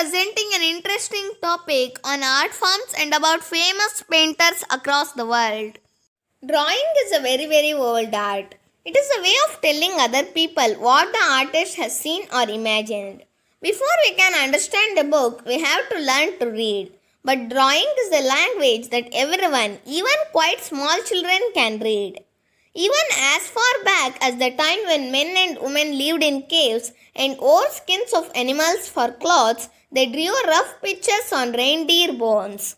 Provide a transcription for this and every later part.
presenting an interesting topic on art forms and about famous painters across the world. Drawing is a very old art. It is a way of telling other people what the artist has seen or imagined. Before we can understand a book, we have to learn to read. But drawing is a language that everyone, even quite small children, can read. Even as far back as the time when men and women lived in caves and wore skins of animals for clothes, they drew rough pictures on reindeer bones.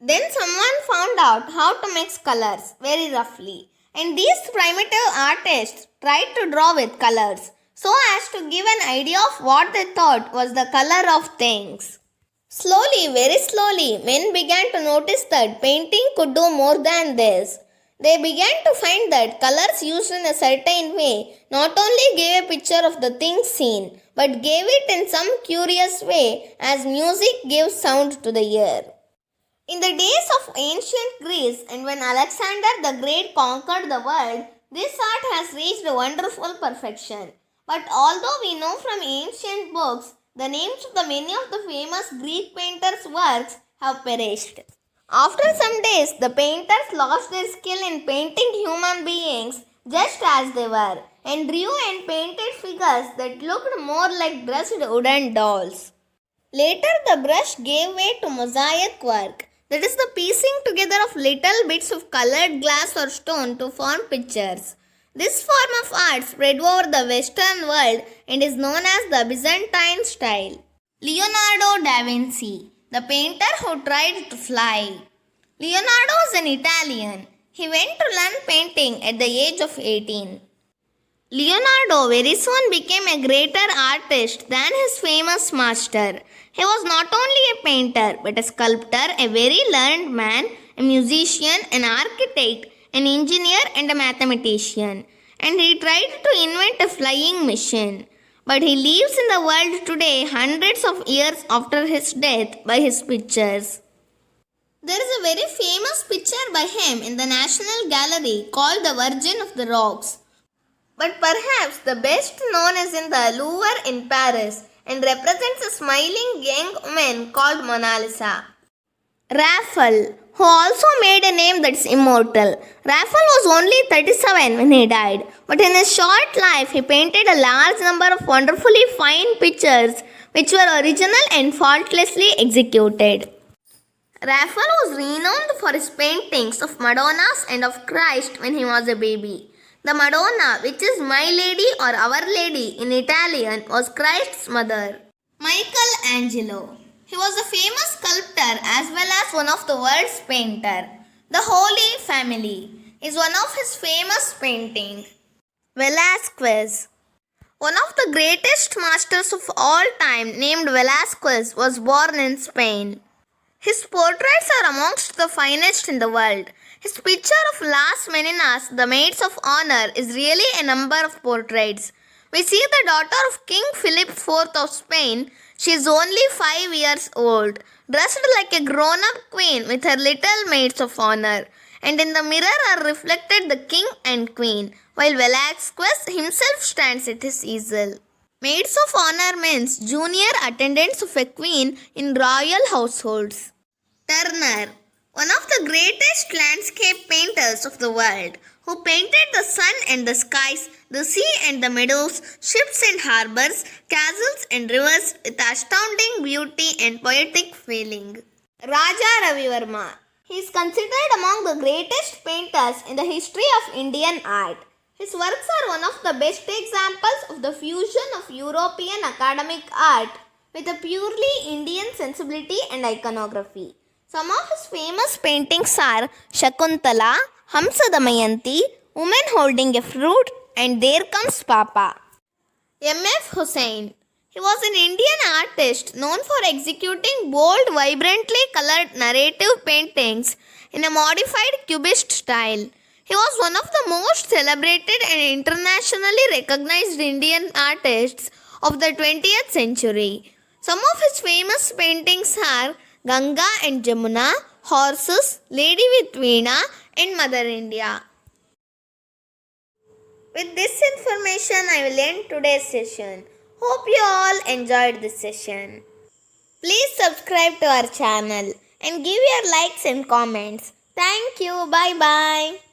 Then someone found out how to mix colors very roughly, and these primitive artists tried to draw with colors so as to give an idea of what they thought was the color of things. Slowly, very slowly, men began to notice that painting could do more than this. They began to find that colors used in a certain way not only gave a picture of the thing seen, but gave it in some curious way as music gives sound to the ear. In the days of ancient Greece and when Alexander the Great conquered the world, this art has reached a wonderful perfection. But although we know from ancient books, the names of the many of the famous Greek painters' works have perished. After some days, the painters lost their skill in painting human beings just as they were and drew and painted figures that looked more like dressed wooden dolls. Later, the brush gave way to mosaic work, that is the piecing together of little bits of colored glass or stone to form pictures. This form of art spread over the Western world and is known as the Byzantine style. Leonardo da Vinci, the painter who tried to fly. Leonardo was an Italian. He went to learn painting at the age of 18. Leonardo very soon became a greater artist than his famous master. He was not only a painter but a sculptor, a very learned man, a musician, an architect, an engineer and a mathematician. And he tried to invent a flying machine. But he lives in the world today hundreds of years after his death by his pictures. There is a very famous picture by him in the National Gallery called the Virgin of the Rocks. But perhaps the best known is in the Louvre in Paris and represents a smiling young woman called Mona Lisa. Raphael, who also made a name that's immortal. Raphael was only 37 when he died, but in his short life he painted a large number of wonderfully fine pictures which were original and faultlessly executed. Raphael was renowned for his paintings of Madonnas and of Christ when he was a baby. The Madonna, which is My Lady or Our Lady in Italian, was Christ's mother. Michaelangelo. He was a famous sculptor as well as one of the world's painter. The Holy Family is one of his famous paintings. Velázquez. One of the greatest masters of all time named Velázquez was born in Spain. His portraits are amongst the finest in the world. His picture of Las Meninas, the Maids of Honor, is really a number of portraits. We see the daughter of King Philip IV of Spain. She is only 5 years old, dressed like a grown-up queen with her little maids of honor. And in the mirror are reflected the king and queen, while Velázquez himself stands at his easel. Maids of honor means junior attendants of a queen in royal households. Turner, one of the greatest landscape painters of the world, who painted the sun and the skies, the sea and the meadows, ships and harbors, castles and rivers with astounding beauty and poetic feeling. Raja Ravi Varma. He is considered among the greatest painters in the history of Indian art. His works are one of the best examples of the fusion of European academic art with a purely Indian sensibility and iconography. Some of his famous paintings are Shakuntala, Hamsa Damayanti, Woman Holding a Fruit, and There Comes Papa. M.F. Husain. He was an Indian artist known for executing bold, vibrantly colored narrative paintings in a modified cubist style. He was one of the most celebrated and internationally recognized Indian artists of the 20th century. Some of his famous paintings are Ganga and Jamuna, Horses, Lady with Veena, and Mother India. With this information, I will end today's session. Hope you all enjoyed this session. Please subscribe to our channel and give your likes and comments. Thank you. Bye bye.